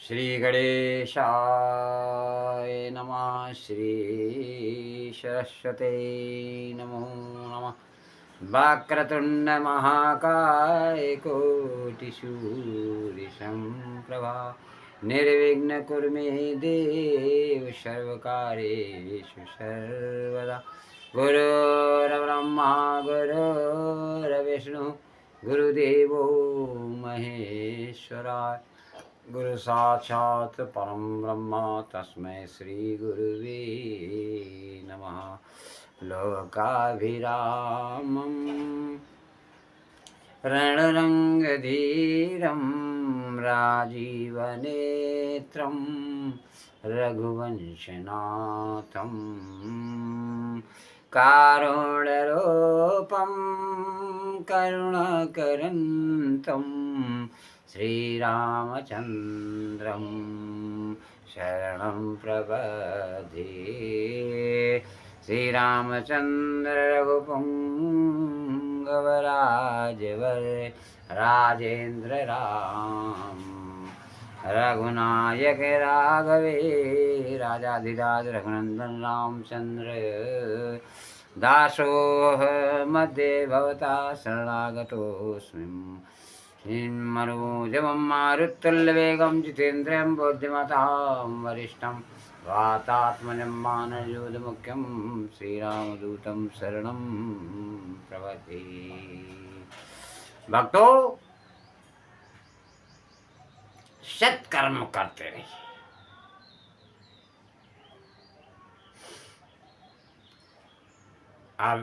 श्री गणेशाय नमः। श्री सरस्वते नमो नमः। वक्रतुंड महाकाय कोटिसूर्यसम्प्रभा निर्विघ्न कुरु मे देव सर्वकार्येषु सर्वदा। गुरुर्ब्रह्मा गुरुर्विष्णु गुरुदेवो महेश्वराय। गुरु साक्षात् परम ब्रह्म तस्मै श्री गुरुवे नमः। लोकाभिरामं रणरङ्गधीरं राजीवनेत्रं रघुवंशनाथं कारुण्यरूपं करुणाकरन्तं श्रीरामचन्द्रं शरणं प्रपद्ये। श्रीरामचन्द्र रघुपुङ्गवराजवर राजेन्द्र राम रघुनायक राघवे राजाधिराज रघुनंदन रामचंद्र दासोह मध्ये भवता शरणागतोऽस्मि। मनोजवं मारुतुल्यवेगं जितेन्द्रियं बुद्धिमतां वरिष्ठं वातात्मजं मानयोधमुख्यं श्रीरामदूतं शरणं प्रपद्ये। भक्तों, सत्कर्म करते रहिए। अब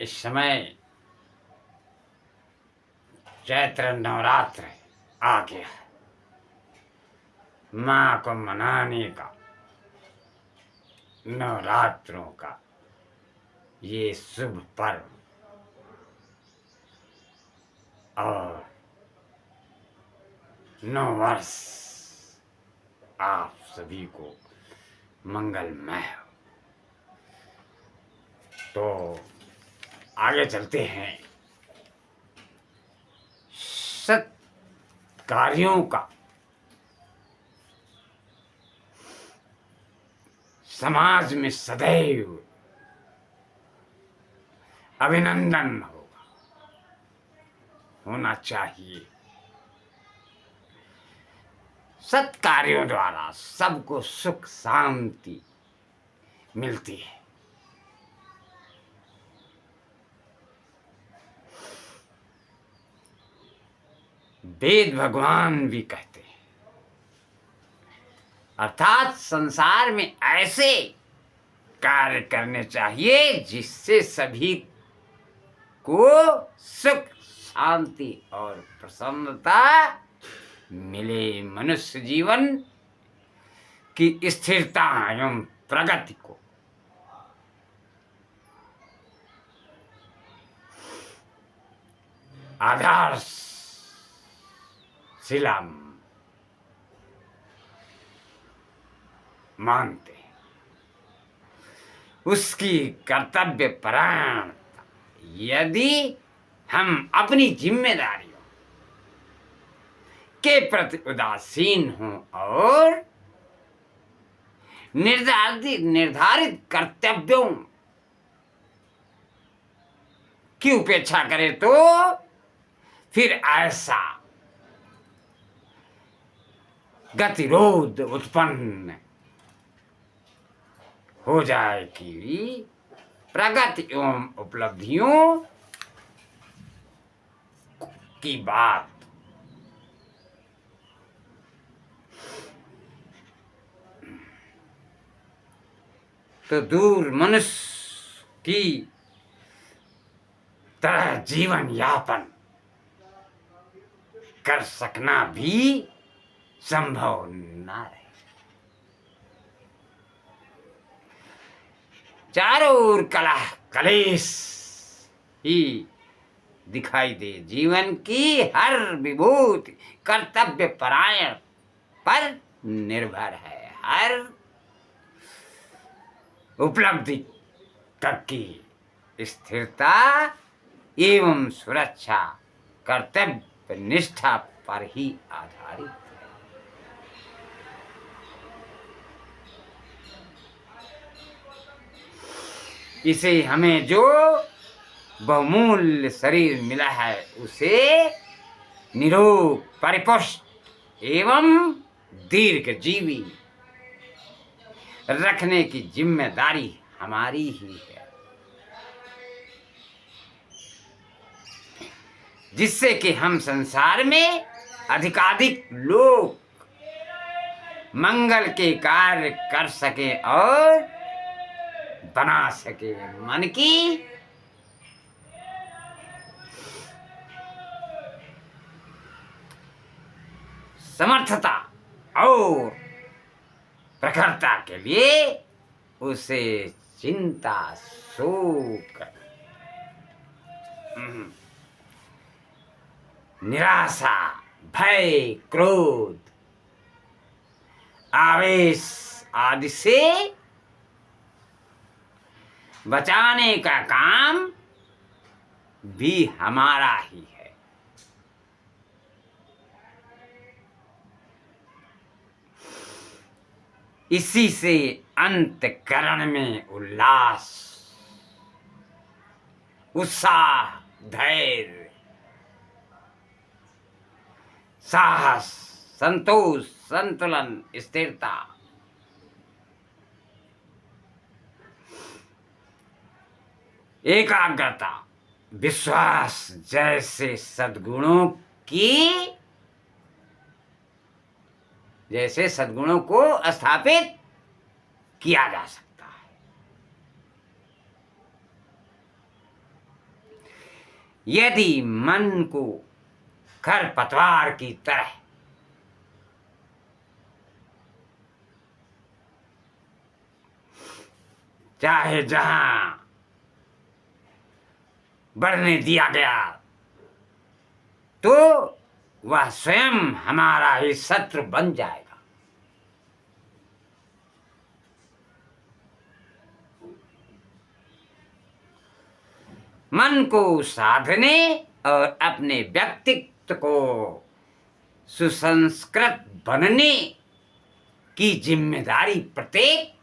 इस समय चैत्र नवरात्र आ गया, माँ को मनाने का, नवरात्रों का ये शुभ पर्व और नव वर्ष आप सभी को मंगलमय हो। तो आगे चलते हैं। सत कार्यों का समाज में सदैव अभिनंदन होना चाहिए। सत कार्यों द्वारा सबको सुख शांति मिलती है। वेद भगवान भी कहते हैं, अर्थात संसार में ऐसे कार्य करने चाहिए जिससे सभी को सुख शांति और प्रसन्नता मिले। मनुष्य जीवन की स्थिरता एवं प्रगति को आधार शिला मानते हैं। उसकी कर्तव्य परायणता, यदि हम अपनी जिम्मेदारियों के प्रति उदासीन हों और निर्धारित कर्तव्यों की उपेक्षा करें तो फिर ऐसा गतिरोध उत्पन्न हो जाए कि प्रगति एवं उपलब्धियों की बात तो दूर मनुष्य की तरह जीवन यापन कर सकना भी संभव ना रहे। चारों ओर कलह कलेश ही दिखाई दे। जीवन की हर विभूति कर्तव्य परायण पर निर्भर है। हर उपलब्धि तक की स्थिरता एवं सुरक्षा कर्तव्य निष्ठा पर ही आधारित है। इसे हमें जो बहुमूल्य शरीर मिला है उसे निरोग, परिपुष्ट एवं दीर्घजीवी रखने की जिम्मेदारी हमारी ही है, जिससे कि हम संसार में अधिकाधिक लोग मंगल के कार्य कर सके और बना सके। मन की समर्थता और प्रखरता के लिए उसे चिंता, शोक, निराशा, भय, क्रोध, आवेश आदि से बचाने का काम भी हमारा ही है। इसी से अंतःकरण में उल्लास, उत्साह, धैर्य, साहस, संतोष, संतुलन, स्थिरता, एकाग्रता, विश्वास जैसे सद्गुणों को स्थापित किया जा सकता है। यदि मन को खरपतवार की तरह चाहे जहां बढ़ने दिया गया तो वह स्वयं हमारा ही शत्रु बन जाएगा। मन को साधने और अपने व्यक्तित्व को सुसंस्कृत बनने की जिम्मेदारी प्रत्येक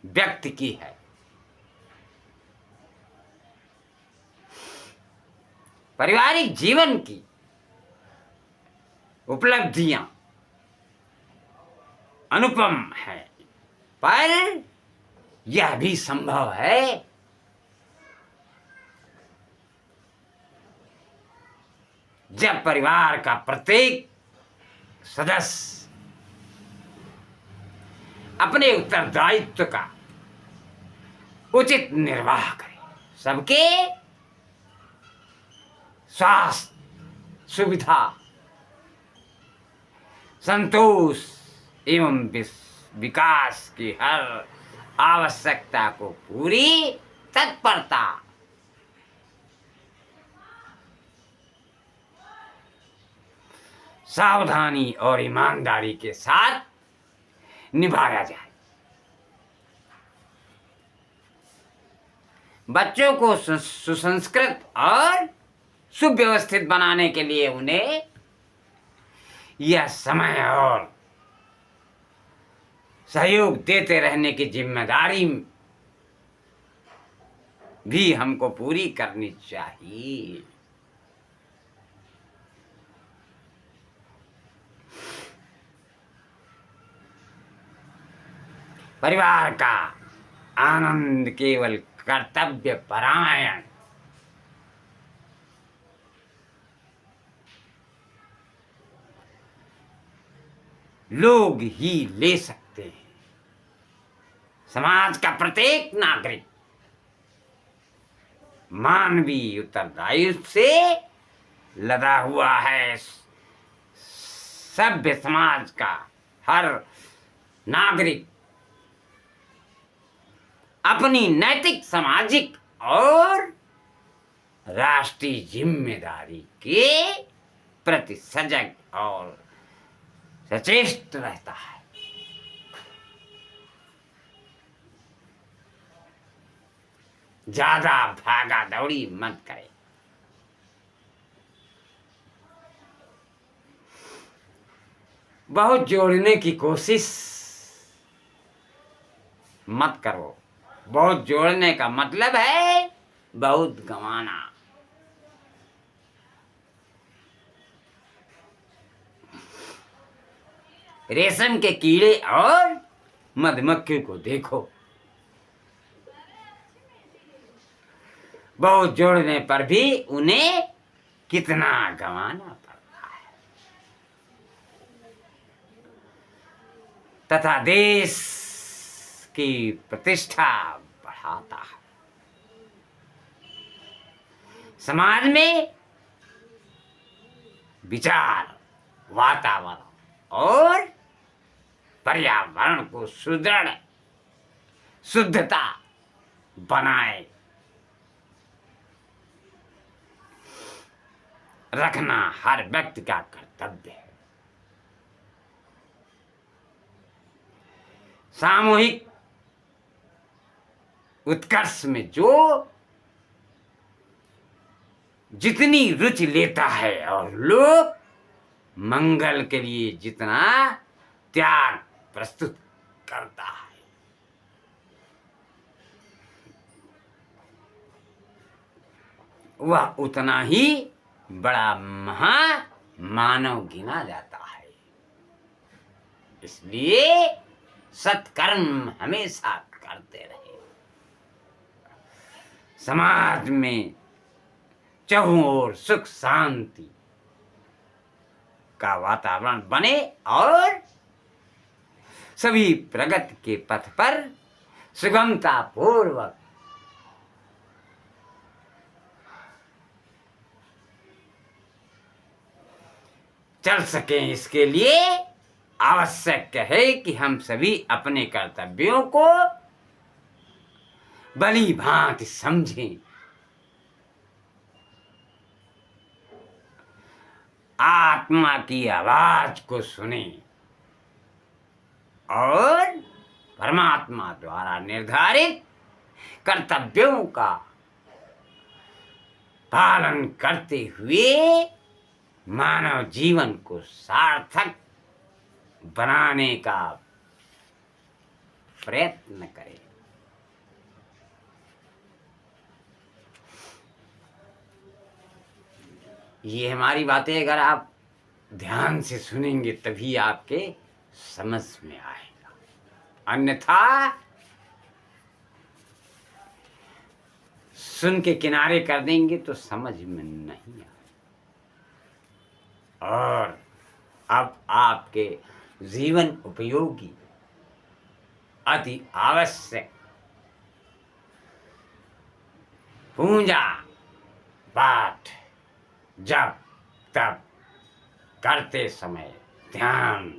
व्यक्ति की है। पारिवारिक जीवन की उपलब्धियां अनुपम है, पर यह भी संभव है जब परिवार का प्रत्येक सदस्य अपने उत्तरदायित्व का उचित निर्वाह करे, सबके स्वास्थ्य, सुविधा, संतोष एवं विकास की हर आवश्यकता को पूरी तत्परता, सावधानी और ईमानदारी के साथ निभाया जाए। बच्चों को सुसंस्कृत और सुव्यवस्थित बनाने के लिए उन्हें यह समय और सहयोग देते रहने की जिम्मेदारी भी हमको पूरी करनी चाहिए। परिवार का आनंद केवल कर्तव्य परायण लोग ही ले सकते हैं। समाज का प्रत्येक नागरिक मानवीय उत्तरदायित्व से लदा हुआ है। सभ्य समाज का हर नागरिक अपनी नैतिक, सामाजिक और राष्ट्रीय जिम्मेदारी के प्रति सजग और सचेत रहता है। ज्यादा भागा दौड़ी मत करे। बहुत जोड़ने की कोशिश मत करो। बहुत जोड़ने का मतलब है बहुत गंवाना। रेशम के कीड़े और मधुमक्खी को देखो, बहुत जोड़ने पर भी उन्हें कितना गंवाना पड़ता है, तथा देश की प्रतिष्ठा बढ़ाता है। समाज में विचार, वातावरण और पर्यावरण को सुदृढ़, शुद्धता बनाए रखना हर व्यक्ति का कर्तव्य है। सामूहिक उत्कर्ष में जो जितनी रुचि लेता है और लोक मंगल के लिए जितना त्याग प्रस्तुत करता है, वह उतना ही बड़ा महामानव गिना जाता है। इसलिए सत्कर्म हमेशा करते रहे, समाज में चहुं ओर सुख शांति का वातावरण बने और सभी प्रगति के पथ पर सुगमता पूर्वक चल सके। इसके लिए आवश्यक है कि हम सभी अपने कर्तव्यों को भली भांति समझें, आत्मा की आवाज को सुने और परमात्मा द्वारा निर्धारित कर्तव्यों का पालन करते हुए मानव जीवन को सार्थक बनाने का प्रयत्न करें। ये हमारी बातें अगर आप ध्यान से सुनेंगे तभी आपके समझ में आएगा, अन्यथा सुन के किनारे कर देंगे तो समझ में नहीं आएगा। और अब आपके जीवन उपयोगी अति आवश्यक पूजा पाठ जब तब करते समय ध्यान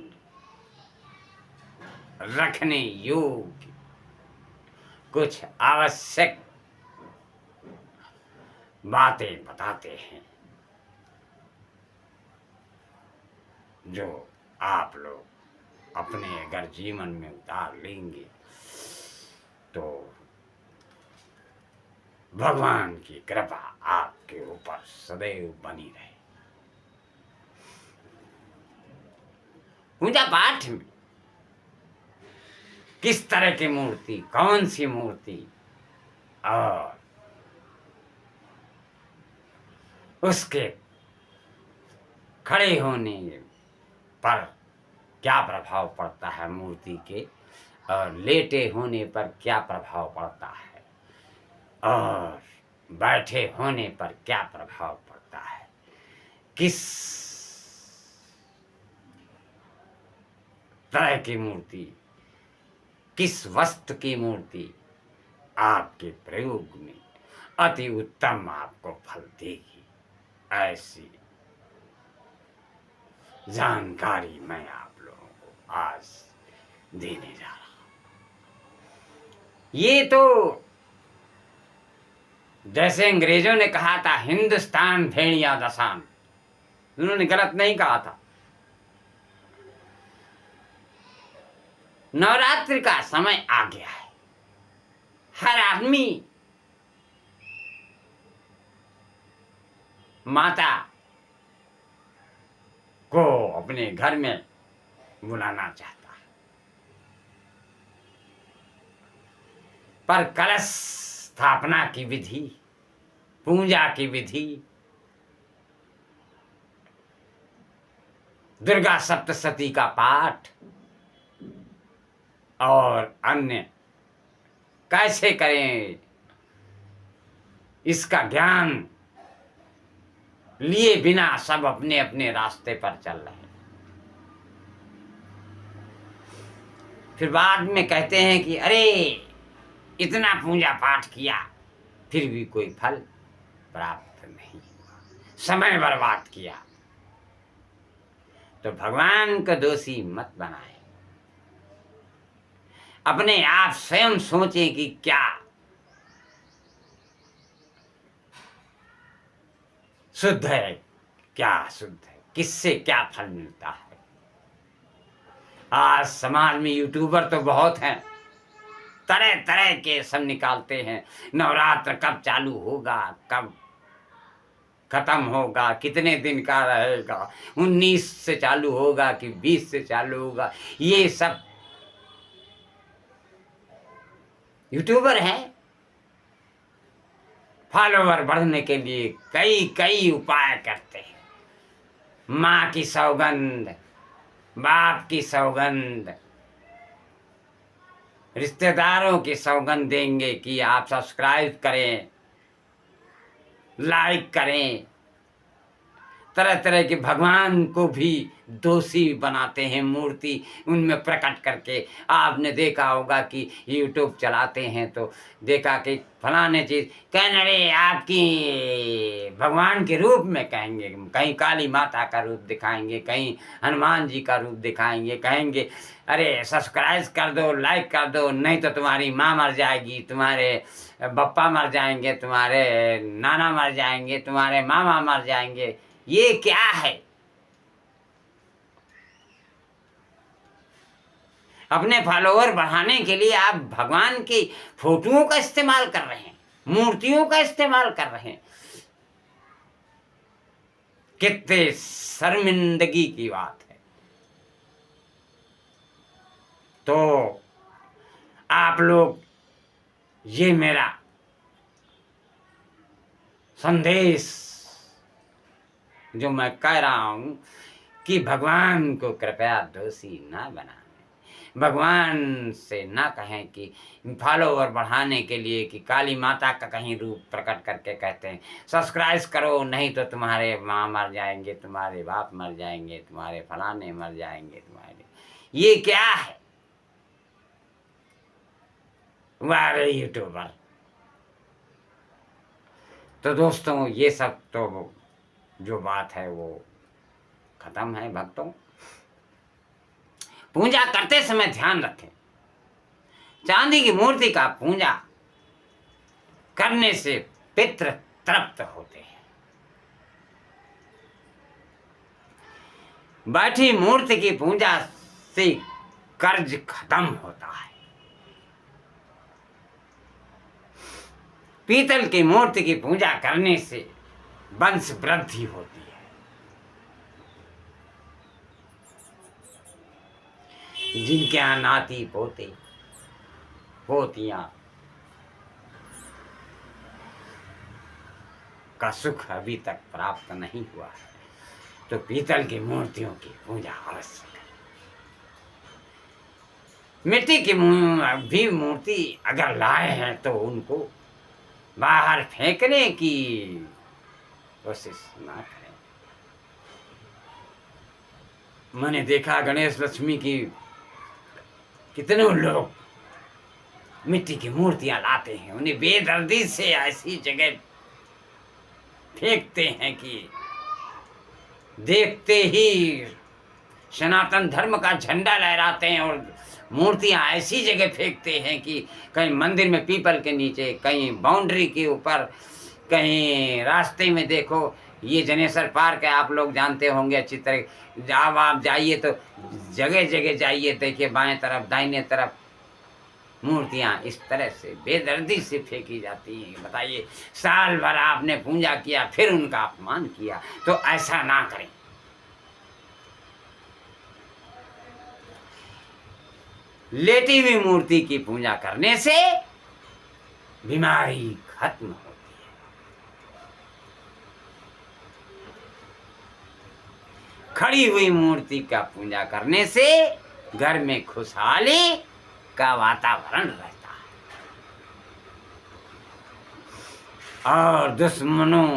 रखने योग्य कुछ आवश्यक बातें बताते हैं, जो आप लोग अपने अगर जीवन में उतार लेंगे तो भगवान की कृपा आपके ऊपर सदैव बनी रहे। पूजा पाठ में किस तरह की मूर्ति, कौन सी मूर्ति और उसके खड़े होने पर क्या प्रभाव पड़ता है मूर्ति के, और लेटे होने पर क्या प्रभाव पड़ता है, और बैठे होने पर क्या प्रभाव पड़ता है, किस तरह की मूर्ति, किस वस्तु की मूर्ति आपके प्रयोग में अति उत्तम आपको फल देगी, ऐसी जानकारी मैं आप लोगों को आज देने जा रहा हूं। ये तो जैसे अंग्रेजों ने कहा था हिंदुस्तान भेड़िया दसान, उन्होंने गलत नहीं कहा था। नवरात्रि का समय आ गया है, हर आदमी माता को अपने घर में बुलाना चाहता है। पर कलश स्थापना की विधि, पूजा की विधि, दुर्गा सप्तशती का पाठ और अन्य कैसे करें, इसका ज्ञान लिए बिना सब अपने अपने रास्ते पर चल रहे हैं। फिर बाद में कहते हैं कि अरे इतना पूजा पाठ किया फिर भी कोई फल प्राप्त नहीं हुआ, समय बर्बाद किया। तो भगवान को दोषी मत बनाए, अपने आप स्वयं सोचें कि क्या शुद्ध है, क्या अशुद्ध है, किससे क्या फल मिलता है। आज समाज में यूट्यूबर तो बहुत हैं, तरह तरह के सब निकालते हैं, नवरात्र कब चालू होगा, कब खत्म होगा, कितने दिन का रहेगा, 19 से चालू होगा कि 20 से चालू होगा। ये सब यूट्यूबर हैं, फॉलोवर बढ़ने के लिए कई कई उपाय करते हैं। माँ की सौगंध, बाप की सौगंध, रिश्तेदारों की सौगंध देंगे कि आप सब्सक्राइब करें, लाइक करें। तरह तरह के भगवान को भी दोषी बनाते हैं, मूर्ति उनमें प्रकट करके। आपने देखा होगा कि यूट्यूब चलाते हैं तो देखा कि फलाने चीज़ कहने, अरे आपकी भगवान के रूप में कहेंगे, कहीं काली माता का रूप दिखाएंगे, कहीं हनुमान जी का रूप दिखाएंगे, कहेंगे अरे सब्सक्राइब कर दो, लाइक कर दो, नहीं तो तुम्हारी माँ मर जाएगी, तुम्हारे पप्पा मर जाएंगे, तुम्हारे नाना मर जाएंगे, तुम्हारे मामा मर जाएंगे। ये क्या है? अपने फॉलोअर बढ़ाने के लिए आप भगवान की फोटोओं का इस्तेमाल कर रहे हैं, मूर्तियों का इस्तेमाल कर रहे हैं। कितने शर्मिंदगी की बात है। तो आप लोग, ये मेरा संदेश जो मैं कह रहा हूं कि भगवान को कृपया दोषी ना बनाएं। भगवान से ना कहें कि फॉलोवर बढ़ाने के लिए कि काली माता का कहीं रूप प्रकट करके कहते हैं सब्सक्राइब करो, नहीं तो तुम्हारे माँ मर जाएंगे, तुम्हारे बाप मर जाएंगे, तुम्हारे फलाने मर जाएंगे, तुम्हारे। ये क्या है? वारे यूट्यूबर। तो दोस्तों, ये सब तो जो बात है वो खत्म है। भक्तों, पूजा करते समय ध्यान रखें, चांदी की मूर्ति का पूजा करने से पितृ तृप्त होते हैं। बैठी मूर्ति की पूजा से कर्ज खत्म होता है। पीतल की मूर्ति की पूजा करने से वंश वृद्धि होती है। जिनके यहाँ नाती पोते पोतियां का सुख अभी तक प्राप्त नहीं हुआ है, तो पीतल की मूर्तियों की पूजा आवश्यक है। मिट्टी की भी मूर्ति अगर लाए हैं तो उनको बाहर फेंकने की कोशिश ना करें। मैंने देखा गणेश लक्ष्मी की कितने लोग मिट्टी की मूर्तियां लाते हैं, उन्हें बेदर्दी से ऐसी जगह फेंकते हैं कि देखते ही सनातन धर्म का झंडा लहराते हैं, और मूर्तियां ऐसी जगह फेंकते हैं कि कहीं मंदिर में पीपल के नीचे, कहीं बाउंड्री के ऊपर, कहीं रास्ते में। देखो, ये जनेश्वर पार्क है, आप लोग जानते होंगे अच्छी तरह। जब आप जाइए तो जगह जगह जाइए, देखिए बाएं तरफ दाहिने तरफ मूर्तियां इस तरह से बेदर्दी से फेंकी जाती हैं। बताइए, साल भर आपने पूजा किया फिर उनका अपमान किया, तो ऐसा ना करें। लेटी हुई मूर्ति की पूजा करने से बीमारी खत्म होती है। खड़ी हुई मूर्ति का पूजा करने से घर में खुशहाली का वातावरण रहता है और दुश्मनों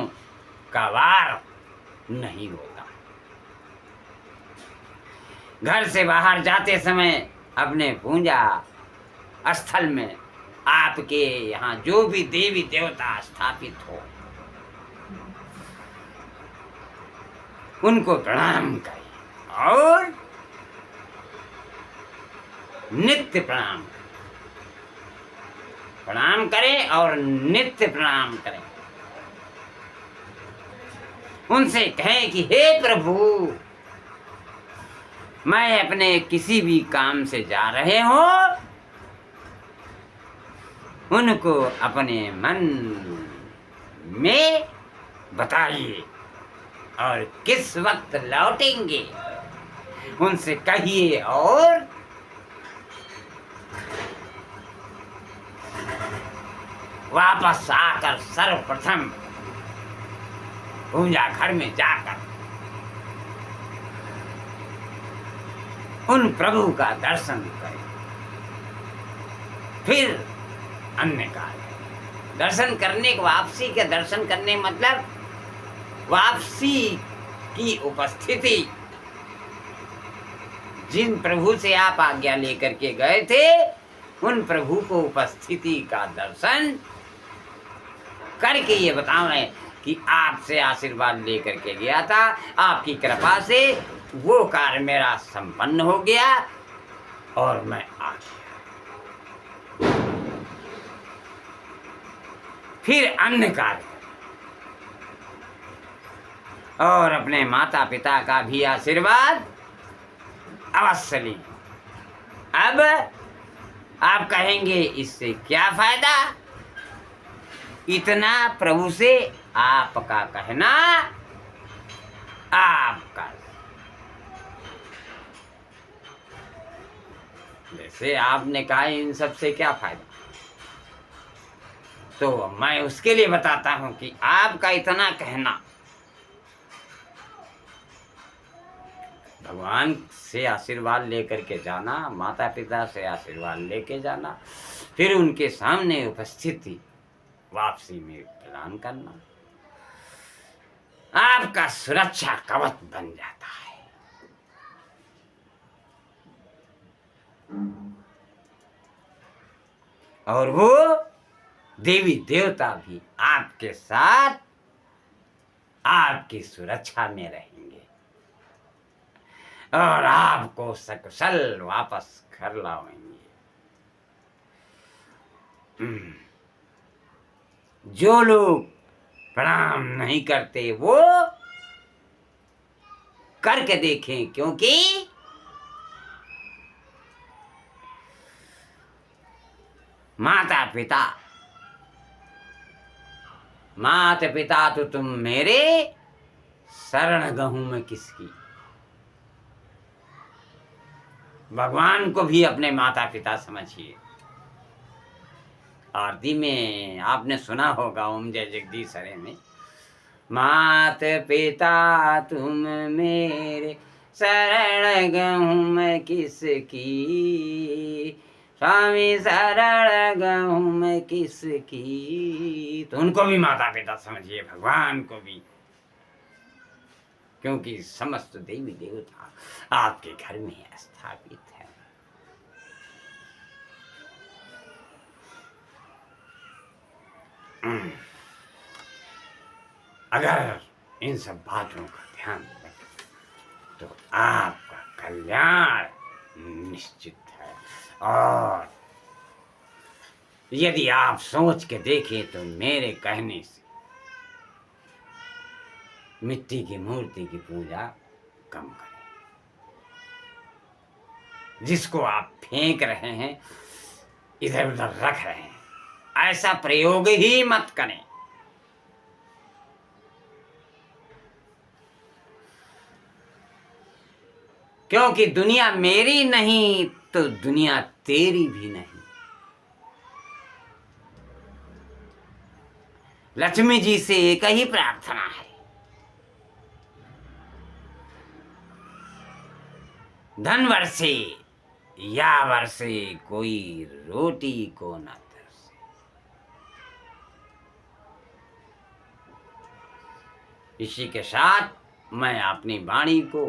का वार नहीं होता। घर से बाहर जाते समय अपने पूजा स्थल में आपके यहाँ जो भी देवी देवता स्थापित हो उनको प्रणाम करें और नित्य प्रणाम करें और नित्य प्रणाम करें। उनसे कहें कि हे प्रभु, मैं अपने किसी भी काम से जा रहे हो, उनको अपने मन में बताइए और किस वक्त लौटेंगे उनसे कहिए और वापस आकर सर्वप्रथम पूजा घर में जाकर उन प्रभु का दर्शन करें। फिर अन्य कार्य दर्शन करने को, वापसी के दर्शन करने मतलब वापसी की उपस्थिति। जिन प्रभु से आप आज्ञा लेकर के गए थे उन प्रभु को उपस्थिति का दर्शन करके ये बताएं कि आपसे आशीर्वाद लेकर के गया था, आपकी कृपा से वो कार्य मेरा संपन्न हो गया और मैं आ गया। फिर अन्य कार्य और अपने माता पिता का भी आशीर्वाद अवश्य लें। अब आप कहेंगे इससे क्या फायदा? इतना प्रभु से आपका कहना आपका, जैसे आपने कहा इन सब से क्या फायदा, तो मैं उसके लिए बताता हूं कि आपका इतना कहना भगवान से आशीर्वाद लेकर के जाना, माता पिता से आशीर्वाद लेके जाना, फिर उनके सामने उपस्थिति वापसी में प्रदान करना आपका सुरक्षा कवच बन जाता है। और वो देवी देवता भी आपके साथ आपकी सुरक्षा में रहेंगे और आपको सकुशल वापस घर लाएंगे। जो लोग प्रणाम नहीं करते वो करके देखें, क्योंकि माता पिता तो तुम मेरे, शरण गहूं मैं किसकी। भगवान को भी अपने माता पिता समझिए। आरती में आपने सुना होगा ओम जय जगदीश हरे में, मात पिता तुम मेरे, शरण गहूं मैं किसकी, स्वामी शरण गहूं मैं किसकी। तो उनको भी माता पिता समझिए, भगवान को भी, क्योंकि समस्त देवी देवता आपके घर में स्थापित है। अगर इन सब बातों का ध्यान रखें तो आपका कल्याण निश्चित है। और यदि आप सोच के देखें तो मेरे कहने से मिट्टी की मूर्ति की पूजा कम करें। जिसको आप फेंक रहे हैं, इधर उधर रख रहे हैं, ऐसा प्रयोग ही मत करें। क्योंकि दुनिया मेरी नहीं तो दुनिया तेरी भी नहीं। लक्ष्मी जी से एक ही प्रार्थना है, धन बरसे या बरसे कोई रोटी को न तरसे। इसी के साथ मैं अपनी वाणी को